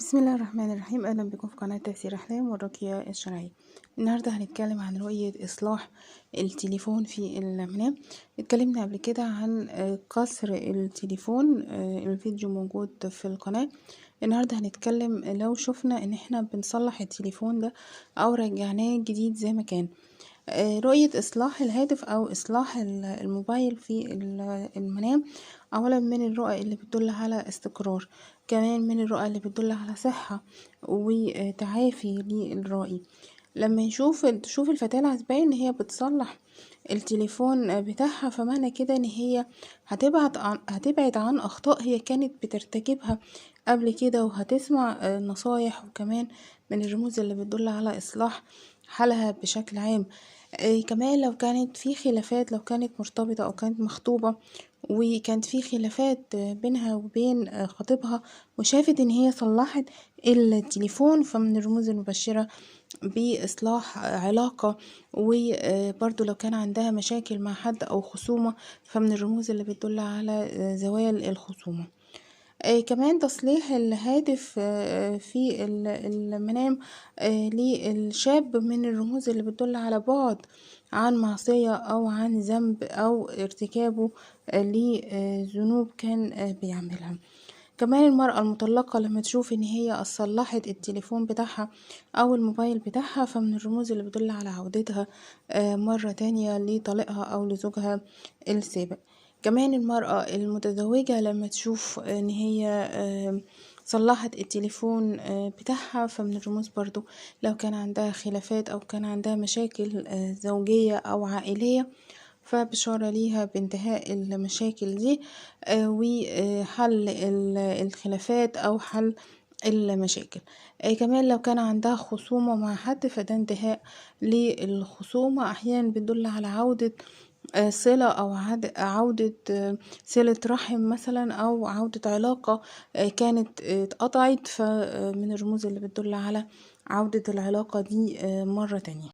بسم الله الرحمن الرحيم. أهلا بكم في قناة تيسير أحلام والرقية الشرعية. النهاردة هنتكلم عن رؤية إصلاح التليفون في المنام. اتكلمنا قبل كده عن كسر التليفون، الفيديو موجود في القناة. النهاردة هنتكلم لو شفنا ان احنا بنصلح التليفون ده او رجعناه جديد زي ما كان. رؤية إصلاح الهاتف أو إصلاح الموبايل في المنام، أولا من الرؤى اللي بتدل على استقرار، كمان من الرؤى اللي بتدل على صحة وتعافي للرائي. لما تشوف الفتاة العزباء ان هي بتصلح التليفون بتاعها، فمعنى كده ان هي هتبعد عن اخطاء هي كانت بترتكبها قبل كده، وهتسمع نصايح، وكمان من الرموز اللي بتدل على اصلاح حالها بشكل عام. كمان لو كانت في خلافات، لو كانت مرتبطة او كانت مخطوبة وكانت في خلافات بينها وبين خطيبها، وشافت ان هي صلحت التليفون، فمن الرموز المبشرة بإصلاح علاقة. وبرضو لو كان عندها مشاكل مع حد أو خصومة، فمن الرموز اللي بتدل على زوال الخصومة. كمان تصليح الهاتف في المنام للشاب من الرموز اللي بتدل على بعد عن معصية أو عن ذنب أو ارتكابه لذنوب كان بيعملها. كمان المرأة المطلقة لما تشوف ان هي صلحت التليفون بتاعها او الموبايل بتاعها، فمن الرموز اللي بتدل على عودتها مرة تانية لطليقها او لزوجها السابق. كمان المرأة المتزوجة لما تشوف ان هي صلحت التليفون بتاعها، فمن الرموز برضو لو كان عندها خلافات او كان عندها مشاكل زوجية او عائلية، فبشارة ليها بانتهاء المشاكل دي وحل الخلافات أو حل المشاكل. كمان لو كان عندها خصومة مع حد، فده انتهاء للخصومة. أحيانا بتدل على عودة صلة أو عودة صلة رحم مثلا، أو عودة علاقة كانت اتقطعت، فمن الرموز اللي بتدل على عودة العلاقة دي مرة تانية.